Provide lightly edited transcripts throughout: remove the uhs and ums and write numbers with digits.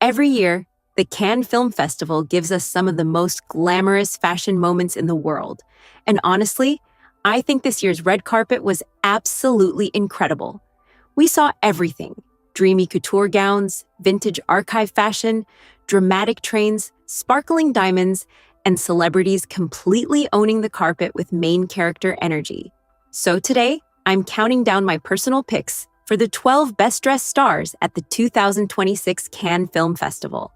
Every year, the Cannes Film Festival gives us some of the most glamorous fashion moments in the world. And honestly, I think this year's red carpet was absolutely incredible. We saw everything: dreamy couture gowns, vintage archive fashion, dramatic trains, sparkling diamonds, and celebrities completely owning the carpet with main character energy. So today, I'm counting down my personal picks for the 12 best-dressed stars at the 2026 Cannes Film Festival.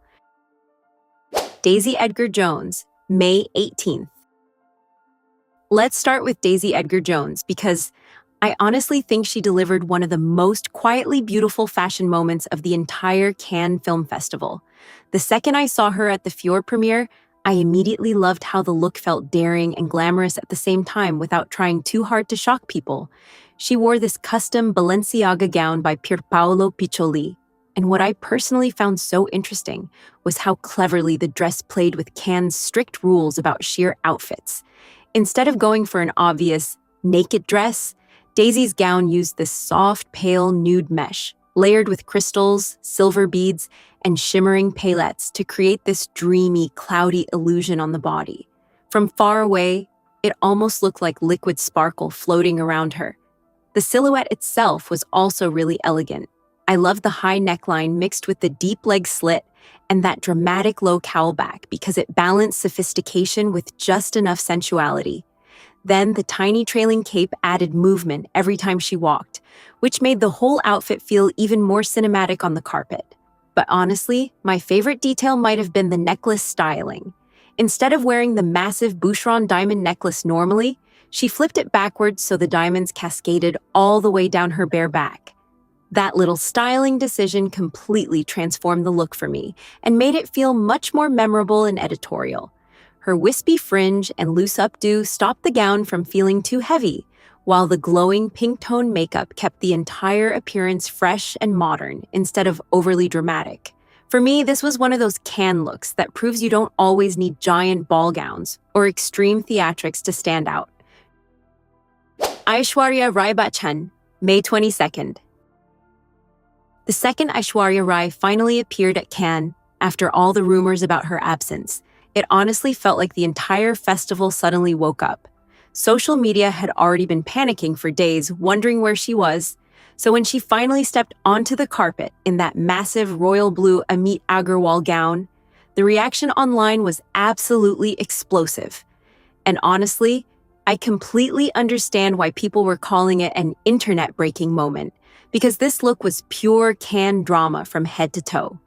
Daisy Edgar-Jones, May 18th. Let's start with Daisy Edgar-Jones because I honestly think she delivered one of the most quietly beautiful fashion moments of the entire Cannes Film Festival. The second I saw her at the Fior premiere, I immediately loved how the look felt daring and glamorous at the same time without trying too hard to shock people. She wore this custom Balenciaga gown by Pierpaolo Piccioli, and what I personally found so interesting was how cleverly the dress played with Cannes' strict rules about sheer outfits. Instead of going for an obvious naked dress, Daisy's gown used this soft, pale nude mesh, layered with crystals, silver beads, and shimmering paillettes to create this dreamy, cloudy illusion on the body. From far away, it almost looked like liquid sparkle floating around her. The silhouette itself was also really elegant. I loved the high neckline mixed with the deep leg slit and that dramatic low cowl back because it balanced sophistication with just enough sensuality. Then the tiny trailing cape added movement every time she walked, which made the whole outfit feel even more cinematic on the carpet. But honestly, my favorite detail might have been the necklace styling. Instead of wearing the massive Boucheron diamond necklace normally, she flipped it backwards so the diamonds cascaded all the way down her bare back. That little styling decision completely transformed the look for me and made it feel much more memorable and editorial. Her wispy fringe and loose updo stopped the gown from feeling too heavy, while the glowing pink tone makeup kept the entire appearance fresh and modern instead of overly dramatic. For me, this was one of those Cannes looks that proves you don't always need giant ball gowns or extreme theatrics to stand out. Aishwarya Rai Bachchan, May 22nd. The second Aishwarya Rai finally appeared at Cannes after all the rumors about her absence. It honestly felt like the entire festival suddenly woke up. Social media had already been panicking for days, wondering where she was. So when she finally stepped onto the carpet in that massive royal blue Amit Agarwal gown, the reaction online was absolutely explosive. And honestly, I completely understand why people were calling it an internet-breaking moment, because this look was pure Cannes drama from head to toe.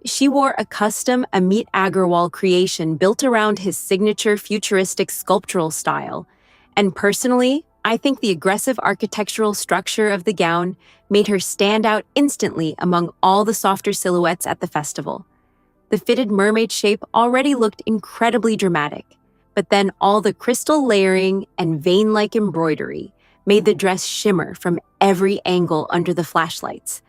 She wore a custom Amit Agarwal creation built around his signature futuristic sculptural style. And personally, I think the aggressive architectural structure of the gown made her stand out instantly among all the softer silhouettes at the festival. The fitted mermaid shape already looked incredibly dramatic, but then all the crystal layering and vein-like embroidery made the dress shimmer from every angle under the flashlights.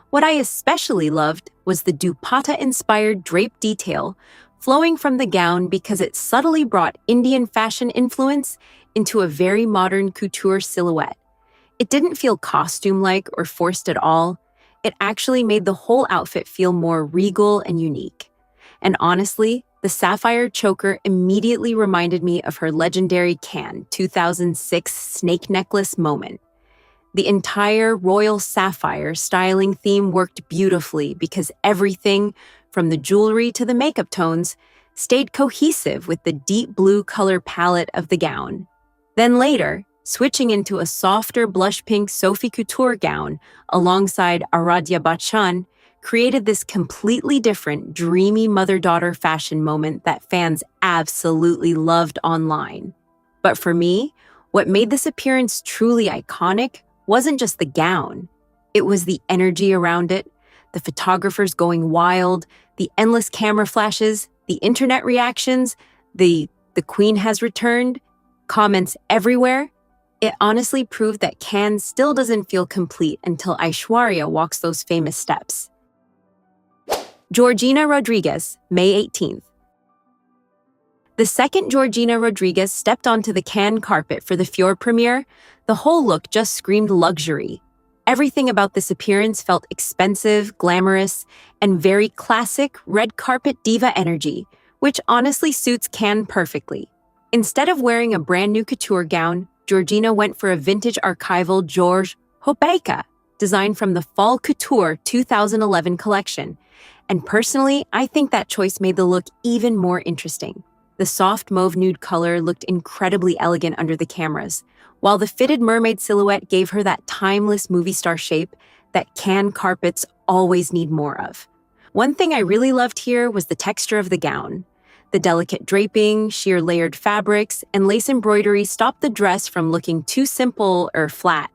What I especially loved was the dupatta-inspired drape detail flowing from the gown because it subtly brought Indian fashion influence into a very modern couture silhouette. It didn't feel costume-like or forced at all. It actually made the whole outfit feel more regal and unique. And honestly, the sapphire choker immediately reminded me of her legendary Cannes 2006 snake necklace moment. The entire royal sapphire styling theme worked beautifully because everything, from the jewelry to the makeup tones, stayed cohesive with the deep blue color palette of the gown. Then later, switching into a softer blush pink Sophie Couture gown alongside Aishwarya Bachchan created this completely different, dreamy mother-daughter fashion moment that fans absolutely loved online. But for me, what made this appearance truly iconic wasn't just the gown. It was the energy around it, the photographers going wild, the endless camera flashes, the internet reactions, the queen has returned, comments everywhere. It honestly proved that Cannes still doesn't feel complete until Aishwarya walks those famous steps. Georgina Rodriguez, May 18th. The second Georgina Rodriguez stepped onto the Cannes carpet for the Fior premiere, the whole look just screamed luxury. Everything about this appearance felt expensive, glamorous, and very classic red carpet diva energy, which honestly suits Cannes perfectly. Instead of wearing a brand new couture gown, Georgina went for a vintage archival Georges Hobeika, designed from the Fall Couture 2011 collection. And personally, I think that choice made the look even more interesting. The soft mauve nude color looked incredibly elegant under the cameras, while the fitted mermaid silhouette gave her that timeless movie star shape that Cannes carpets always need more of. One thing I really loved here was the texture of the gown. The delicate draping, sheer layered fabrics, and lace embroidery stopped the dress from looking too simple or flat.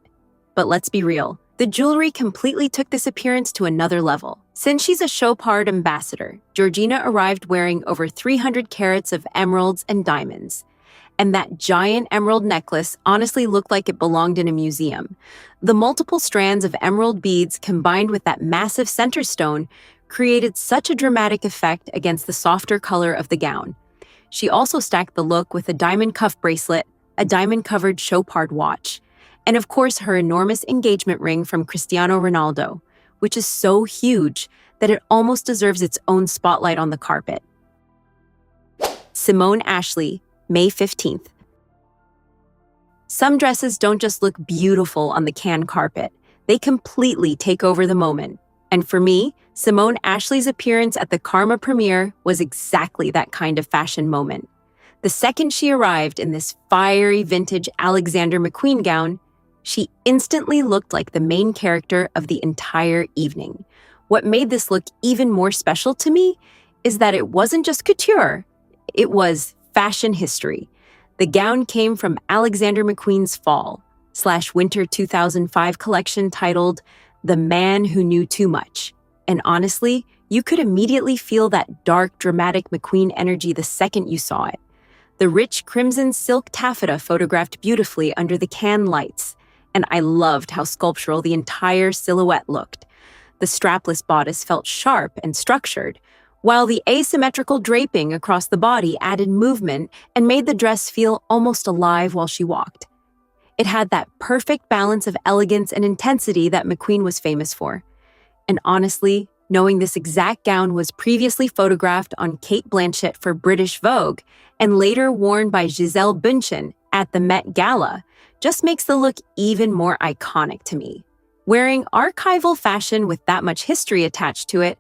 But let's be real, the jewelry completely took this appearance to another level. Since she's a Chopard ambassador, Georgina arrived wearing over 300 carats of emeralds and diamonds. And that giant emerald necklace honestly looked like it belonged in a museum. The multiple strands of emerald beads combined with that massive center stone created such a dramatic effect against the softer color of the gown. She also stacked the look with a diamond cuff bracelet, a diamond-covered Chopard watch, and of course her enormous engagement ring from Cristiano Ronaldo, which is so huge that it almost deserves its own spotlight on the carpet. Simone Ashley, May 15th. Some dresses don't just look beautiful on the Cannes carpet, they completely take over the moment. And for me, Simone Ashley's appearance at the Karma premiere was exactly that kind of fashion moment. The second she arrived in this fiery vintage Alexander McQueen gown, she instantly looked like the main character of the entire evening. What made this look even more special to me is that it wasn't just couture, it was fashion history. The gown came from Alexander McQueen's Fall/Winter 2005 collection titled The Man Who Knew Too Much. And honestly, you could immediately feel that dark, dramatic McQueen energy the second you saw it. The rich crimson silk taffeta photographed beautifully under the Cannes lights, and I loved how sculptural the entire silhouette looked. The strapless bodice felt sharp and structured, while the asymmetrical draping across the body added movement and made the dress feel almost alive while she walked. It had that perfect balance of elegance and intensity that McQueen was famous for. And honestly, knowing this exact gown was previously photographed on Cate Blanchett for British Vogue and later worn by Gisele Bündchen at the Met Gala just makes the look even more iconic to me. Wearing archival fashion with that much history attached to it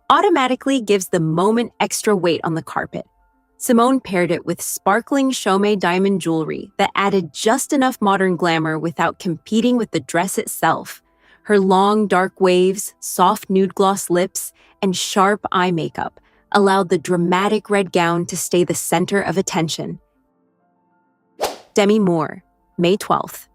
automatically gives the moment extra weight on the carpet. Simone paired it with sparkling Chaumet diamond jewelry that added just enough modern glamour without competing with the dress itself. Her long, dark waves, soft nude gloss lips, and sharp eye makeup allowed the dramatic red gown to stay the center of attention. Demi Moore, May 12th.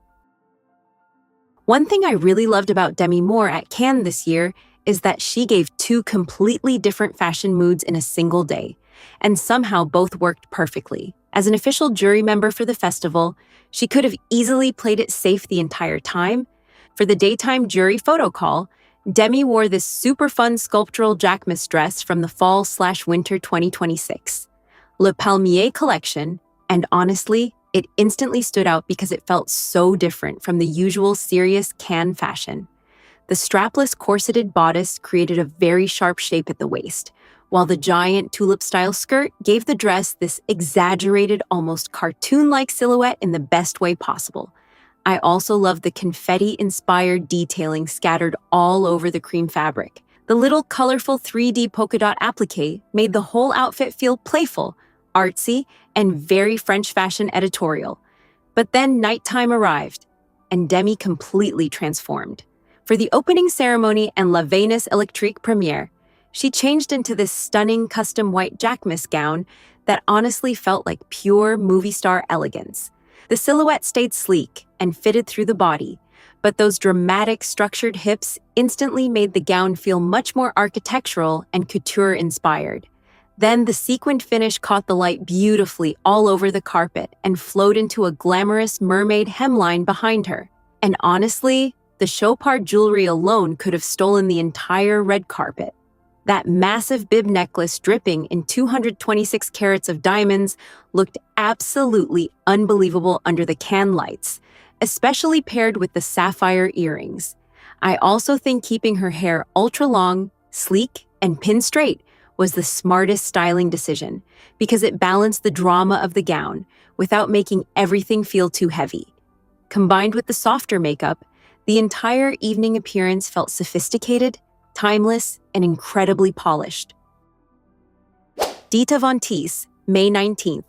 One thing I really loved about Demi Moore at Cannes this year is that she gave two completely different fashion moods in a single day, and somehow both worked perfectly. As an official jury member for the festival, she could have easily played it safe the entire time. For the daytime jury photo call, Demi wore this super fun sculptural Jacquemus dress from the Fall/Winter 2026 Le Palmier collection, and honestly, it instantly stood out because it felt so different from the usual serious Cannes fashion. The strapless corseted bodice created a very sharp shape at the waist, while the giant tulip-style skirt gave the dress this exaggerated, almost cartoon-like silhouette in the best way possible. I also loved the confetti-inspired detailing scattered all over the cream fabric. The little colorful 3D polka dot applique made the whole outfit feel playful, artsy, and very French fashion editorial. But then nighttime arrived, and Demi completely transformed. For the opening ceremony and La Venus Electrique premiere, she changed into this stunning custom white Jacquemus gown that honestly felt like pure movie star elegance. The silhouette stayed sleek and fitted through the body, but those dramatic, structured hips instantly made the gown feel much more architectural and couture-inspired. Then the sequined finish caught the light beautifully all over the carpet and flowed into a glamorous mermaid hemline behind her. And honestly, the Chopard jewelry alone could have stolen the entire red carpet. That massive bib necklace dripping in 226 carats of diamonds looked absolutely unbelievable under the Cannes lights, especially paired with the sapphire earrings. I also think keeping her hair ultra long, sleek, and pinned straight was the smartest styling decision because it balanced the drama of the gown without making everything feel too heavy. Combined with the softer makeup, the entire evening appearance felt sophisticated, timeless, and incredibly polished. Dita Von Teese, May 19th.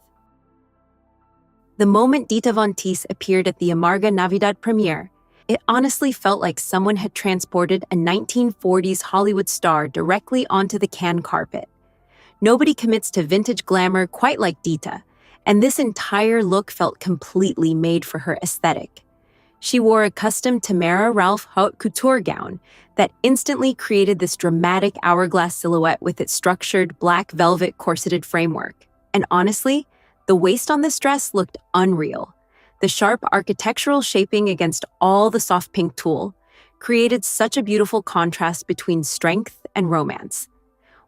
The moment Dita Von Teese appeared at the Amarga Navidad premiere, it honestly felt like someone had transported a 1940s Hollywood star directly onto the Cannes carpet. Nobody commits to vintage glamour quite like Dita, and this entire look felt completely made for her aesthetic. She wore a custom Tamara Ralph haute couture gown that instantly created this dramatic hourglass silhouette with its structured black velvet corseted framework. And honestly, the waist on this dress looked unreal. The sharp architectural shaping against all the soft pink tulle created such a beautiful contrast between strength and romance.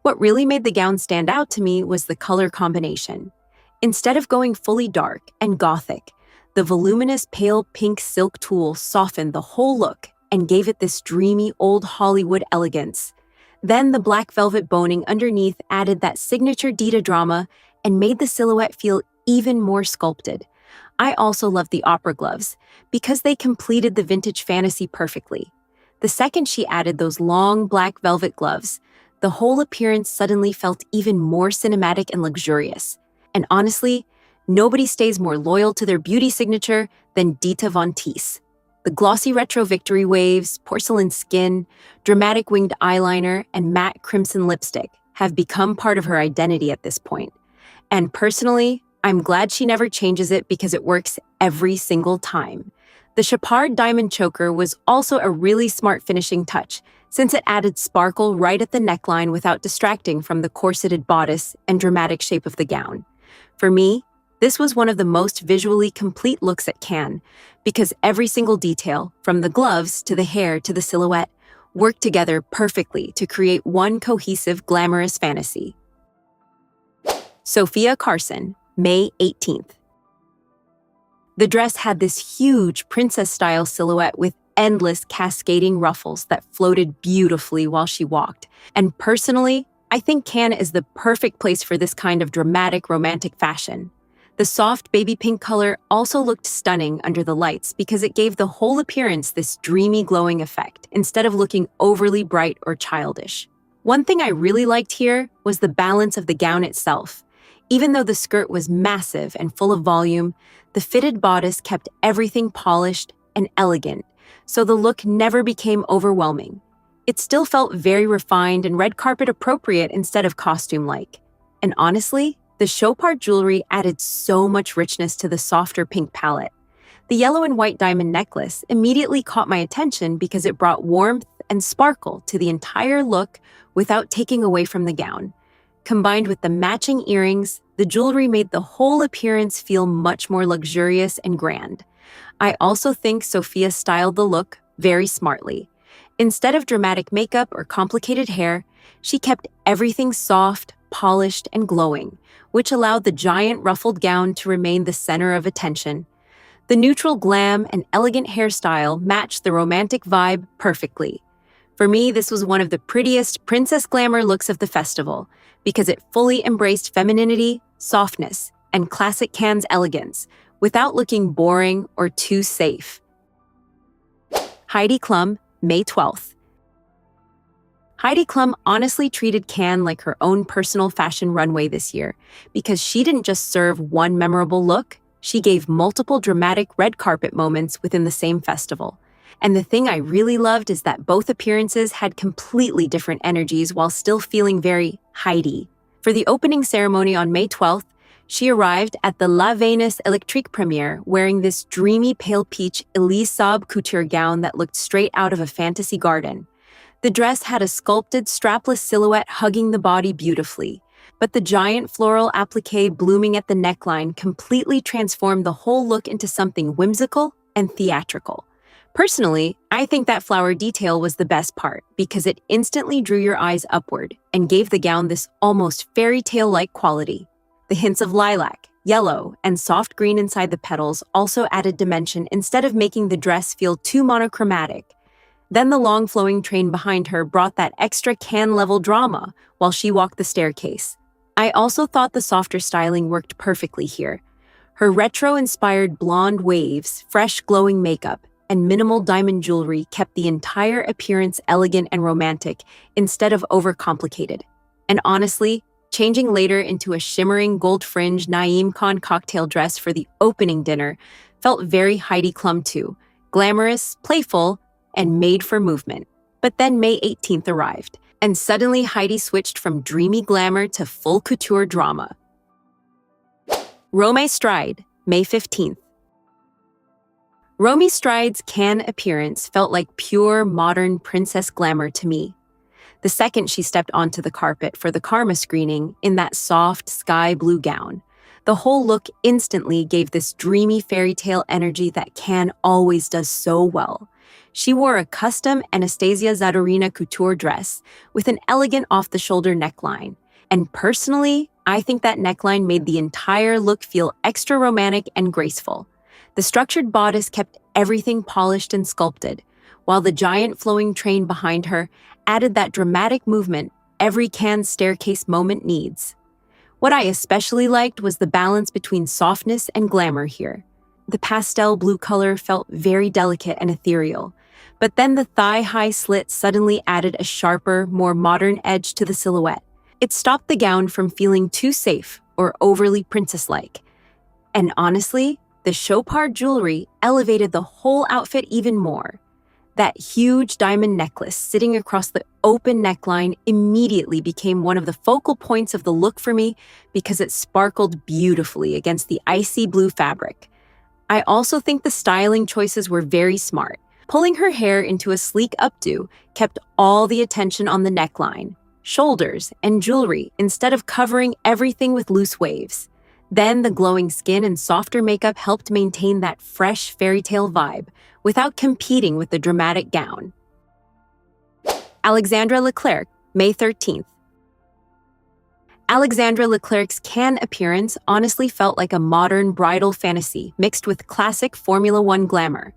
What really made the gown stand out to me was the color combination. Instead of going fully dark and gothic, the voluminous pale pink silk tulle softened the whole look and gave it this dreamy old Hollywood elegance. Then the black velvet boning underneath added that signature Dita drama and made the silhouette feel even more sculpted. I also loved the opera gloves because they completed the vintage fantasy perfectly. The second she added those long black velvet gloves, the whole appearance suddenly felt even more cinematic and luxurious. And honestly, nobody stays more loyal to their beauty signature than Dita Von Teese. The glossy retro victory waves, porcelain skin, dramatic winged eyeliner, and matte crimson lipstick have become part of her identity at this point. And personally, I'm glad she never changes it because it works every single time. The Chapard diamond choker was also a really smart finishing touch since it added sparkle right at the neckline without distracting from the corseted bodice and dramatic shape of the gown. For me, this was one of the most visually complete looks at Cannes because every single detail, from the gloves to the hair to the silhouette, worked together perfectly to create one cohesive, glamorous fantasy. Sofia Carson, May 18th. The dress had this huge princess-style silhouette with endless cascading ruffles that floated beautifully while she walked. And personally, I think Cannes is the perfect place for this kind of dramatic, romantic fashion. The soft baby pink color also looked stunning under the lights because it gave the whole appearance this dreamy, glowing effect instead of looking overly bright or childish. One thing I really liked here was the balance of the gown itself. Even though the skirt was massive and full of volume, the fitted bodice kept everything polished and elegant, so the look never became overwhelming. It still felt very refined and red carpet appropriate instead of costume-like. And honestly, the Chopard jewelry added so much richness to the softer pink palette. The yellow and white diamond necklace immediately caught my attention because it brought warmth and sparkle to the entire look without taking away from the gown. Combined with the matching earrings, the jewelry made the whole appearance feel much more luxurious and grand. I also think Sofia styled the look very smartly. Instead of dramatic makeup or complicated hair, she kept everything soft, polished, and glowing, which allowed the giant ruffled gown to remain the center of attention. The neutral glam and elegant hairstyle matched the romantic vibe perfectly. For me, this was one of the prettiest princess glamour looks of the festival because it fully embraced femininity, softness, and classic Cannes elegance without looking boring or too safe. Heidi Klum, May 12th. Heidi Klum honestly treated Cannes like her own personal fashion runway this year because she didn't just serve one memorable look, she gave multiple dramatic red carpet moments within the same festival. And the thing I really loved is that both appearances had completely different energies while still feeling very Heidi. For the opening ceremony on May 12th, she arrived at the La Venus Electrique premiere wearing this dreamy pale peach Elise Saab couture gown that looked straight out of a fantasy garden. The dress had a sculpted, strapless silhouette hugging the body beautifully, but the giant floral applique blooming at the neckline completely transformed the whole look into something whimsical and theatrical. Personally, I think that flower detail was the best part because it instantly drew your eyes upward and gave the gown this almost fairy tale-like quality. The hints of lilac, yellow, and soft green inside the petals also added dimension instead of making the dress feel too monochromatic. Then the long flowing train behind her brought that extra can-level drama while she walked the staircase. I also thought the softer styling worked perfectly here. Her retro-inspired blonde waves, fresh glowing makeup, and minimal diamond jewelry kept the entire appearance elegant and romantic instead of overcomplicated. And honestly, changing later into a shimmering gold-fringed Naeem Khan cocktail dress for the opening dinner felt very Heidi Klum too, glamorous, playful, and made for movement. But then May 18th arrived, and suddenly Heidi switched from dreamy glamour to full couture drama. Romee Strijd, May 15th. Romee Strijd's Cannes appearance felt like pure, modern princess glamour to me. The second she stepped onto the carpet for the Karma screening in that soft sky blue gown, the whole look instantly gave this dreamy fairy tale energy that Cannes always does so well. She wore a custom Anastasia Zadorina couture dress with an elegant off-the-shoulder neckline, and personally, I think that neckline made the entire look feel extra romantic and graceful. The structured bodice kept everything polished and sculpted, while the giant flowing train behind her added that dramatic movement every Cannes staircase moment needs. What I especially liked was the balance between softness and glamour here. The pastel blue color felt very delicate and ethereal, but then the thigh-high slit suddenly added a sharper, more modern edge to the silhouette. It stopped the gown from feeling too safe or overly princess-like. And honestly, the chopard jewelry elevated the whole outfit even more. That huge diamond necklace sitting across the open neckline immediately became one of the focal points of the look for me because it sparkled beautifully against the icy blue fabric. I also think the styling choices were very smart. Pulling her hair into a sleek updo kept all the attention on the neckline, shoulders, and jewelry instead of covering everything with loose waves. Then the glowing skin and softer makeup helped maintain that fresh fairy tale vibe without competing with the dramatic gown. Alexandra Leclerc, May 13th. Alexandra Leclerc's Cannes appearance honestly felt like a modern bridal fantasy mixed with classic Formula One glamour.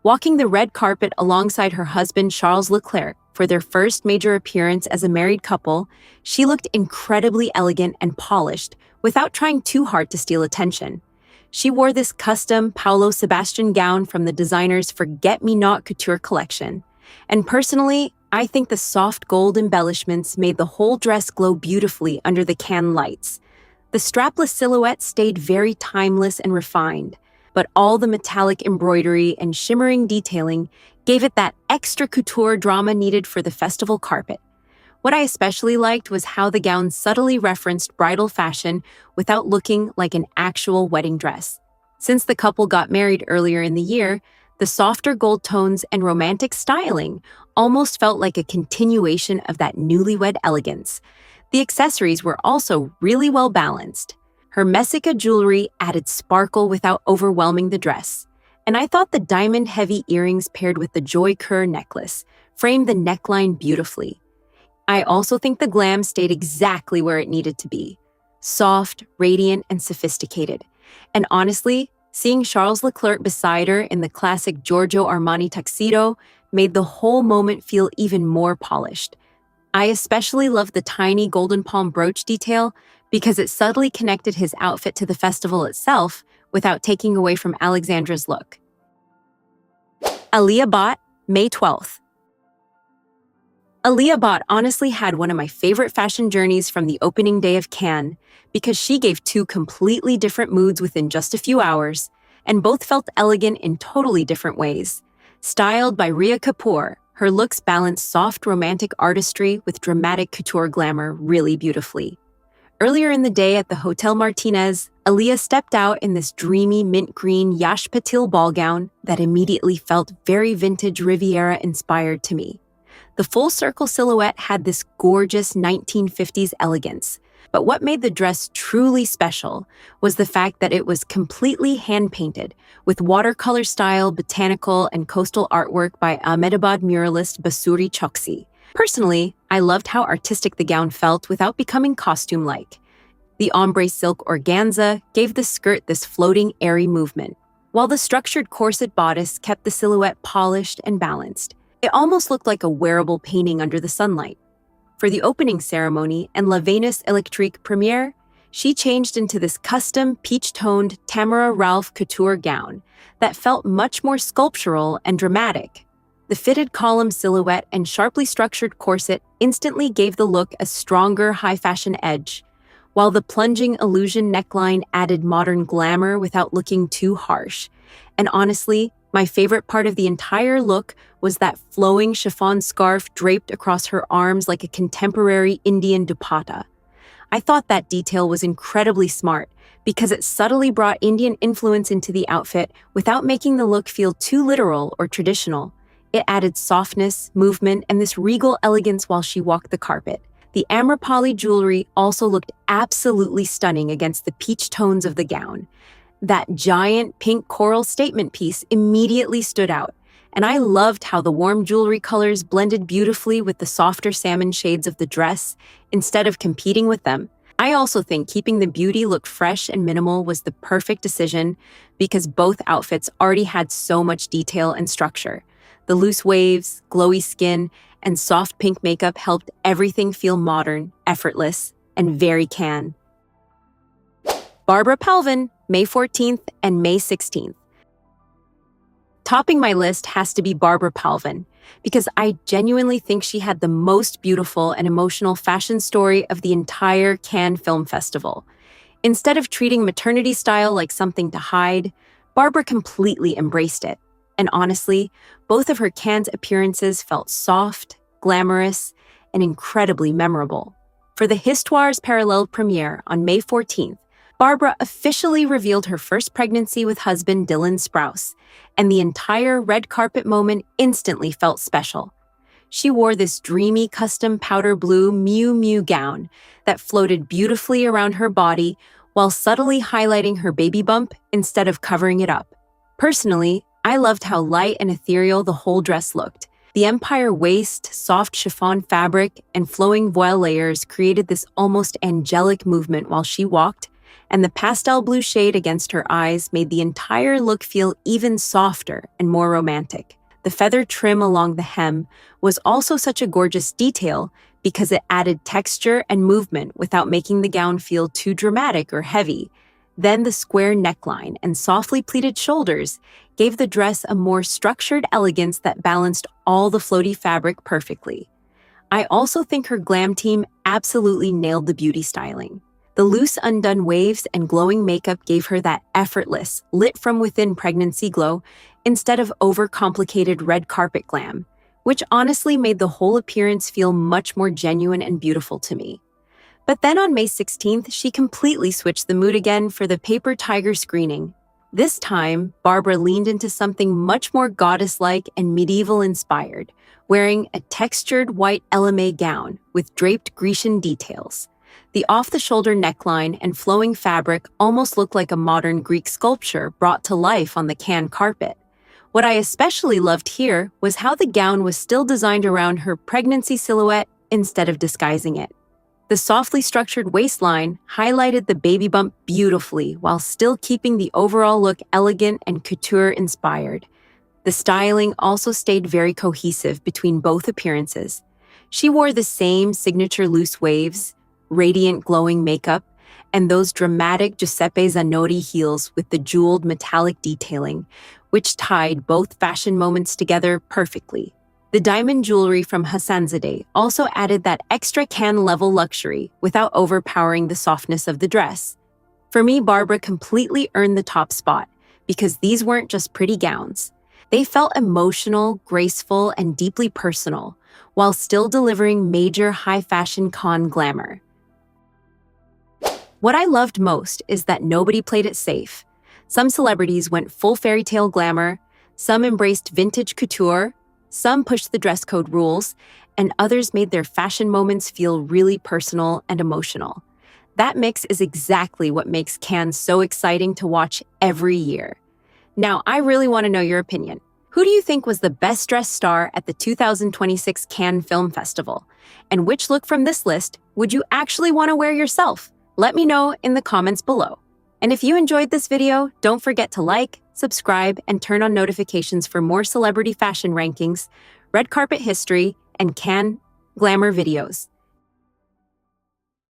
Walking the red carpet alongside her husband Charles Leclerc for their first major appearance as a married couple, she looked incredibly elegant and polished without trying too hard to steal attention. She wore this custom Paolo Sebastian gown from the designer's Forget-Me-Not Couture collection. And personally, I think the soft gold embellishments made the whole dress glow beautifully under the Cannes lights. The strapless silhouette stayed very timeless and refined, but all the metallic embroidery and shimmering detailing gave it that extra couture drama needed for the festival carpet. What I especially liked was how the gown subtly referenced bridal fashion without looking like an actual wedding dress. Since the couple got married earlier in the year, the softer gold tones and romantic styling almost felt like a continuation of that newlywed elegance. The accessories were also really well balanced. Her Messica jewelry added sparkle without overwhelming the dress, and I thought the diamond-heavy earrings paired with the Joy Kerr necklace framed the neckline beautifully. I also think the glam stayed exactly where it needed to be, soft, radiant, and sophisticated. And honestly, seeing Charles Leclerc beside her in the classic Giorgio Armani tuxedo made the whole moment feel even more polished. I especially loved the tiny golden palm brooch detail because it subtly connected his outfit to the festival itself without taking away from Alexandra's look. Alia Bhatt, May 12th. Alia Bhatt honestly had one of my favorite fashion journeys from the opening day of Cannes because she gave two completely different moods within just a few hours, and both felt elegant in totally different ways. Styled by Rhea Kapoor, her looks balanced soft romantic artistry with dramatic couture glamour really beautifully. Earlier in the day at the Hotel Martinez, Alia stepped out in this dreamy mint green Yash Patil ball gown that immediately felt very vintage Riviera-inspired to me. The full-circle silhouette had this gorgeous 1950s elegance, but what made the dress truly special was the fact that it was completely hand-painted, with watercolor-style, botanical, and coastal artwork by Ahmedabad muralist Basuri Choksi. Personally, I loved how artistic the gown felt without becoming costume-like. The ombre silk organza gave the skirt this floating, airy movement, while the structured corset bodice kept the silhouette polished and balanced. It almost looked like a wearable painting under the sunlight. For the opening ceremony and La Venus Electrique premiere, she changed into this custom peach-toned Tamara Ralph couture gown that felt much more sculptural and dramatic. The fitted column silhouette and sharply structured corset instantly gave the look a stronger high-fashion edge, while the plunging illusion neckline added modern glamour without looking too harsh. And honestly, my favorite part of the entire look was that flowing chiffon scarf draped across her arms like a contemporary Indian dupatta. I thought that detail was incredibly smart because it subtly brought Indian influence into the outfit without making the look feel too literal or traditional. It added softness, movement, and this regal elegance while she walked the carpet. The Amrapali jewelry also looked absolutely stunning against the peach tones of the gown. That giant pink coral statement piece immediately stood out, and I loved how the warm jewelry colors blended beautifully with the softer salmon shades of the dress instead of competing with them. I also think keeping the beauty look fresh and minimal was the perfect decision because both outfits already had so much detail and structure. The loose waves, glowy skin, and soft pink makeup helped everything feel modern, effortless, and very Cannes. Barbara Palvin, May 14th and May 16th. Topping my list has to be Barbara Palvin, because I genuinely think she had the most beautiful and emotional fashion story of the entire Cannes Film Festival. Instead of treating maternity style like something to hide, Barbara completely embraced it. And honestly, both of her Cannes appearances felt soft, glamorous, and incredibly memorable. For the Histoires Parallèles premiere on May 14th, Barbara officially revealed her first pregnancy with husband Dylan Sprouse, and the entire red carpet moment instantly felt special. She wore this dreamy custom powder blue Miu Miu gown that floated beautifully around her body while subtly highlighting her baby bump instead of covering it up. Personally, I loved how light and ethereal the whole dress looked. The empire waist, soft chiffon fabric, and flowing voile layers created this almost angelic movement while she walked, and the pastel blue shade against her eyes made the entire look feel even softer and more romantic. The feather trim along the hem was also such a gorgeous detail because it added texture and movement without making the gown feel too dramatic or heavy. Then the square neckline and softly pleated shoulders gave the dress a more structured elegance that balanced all the floaty fabric perfectly. I also think her glam team absolutely nailed the beauty styling. The loose undone waves and glowing makeup gave her that effortless, lit-from-within pregnancy glow instead of overcomplicated red carpet glam, which honestly made the whole appearance feel much more genuine and beautiful to me. But then on May 16th, she completely switched the mood again for the Paper Tiger screening. This time, Barbara leaned into something much more goddess-like and medieval-inspired, wearing a textured white Elamé gown with draped Grecian details. The off-the-shoulder neckline and flowing fabric almost looked like a modern Greek sculpture brought to life on the Cannes carpet. What I especially loved here was how the gown was still designed around her pregnancy silhouette instead of disguising it. The softly structured waistline highlighted the baby bump beautifully while still keeping the overall look elegant and couture-inspired. The styling also stayed very cohesive between both appearances. She wore the same signature loose waves, radiant glowing makeup, and those dramatic Giuseppe Zanotti heels with the jeweled metallic detailing, which tied both fashion moments together perfectly. The diamond jewelry from Hassanzadeh also added that extra Cannes-level luxury without overpowering the softness of the dress. For me, Barbara completely earned the top spot because these weren't just pretty gowns. They felt emotional, graceful, and deeply personal, while still delivering major high-fashion Cannes glamour. What I loved most is that nobody played it safe. Some celebrities went full fairy tale glamour, some embraced vintage couture, some pushed the dress code rules, and others made their fashion moments feel really personal and emotional. That mix is exactly what makes Cannes so exciting to watch every year. Now, I really want to know your opinion. Who do you think was the best dressed star at the 2026 Cannes Film Festival? And which look from this list would you actually want to wear yourself? Let me know in the comments below. And if you enjoyed this video, don't forget to like, subscribe, and turn on notifications for more celebrity fashion rankings. red carpet history, and Cannes glamour videos.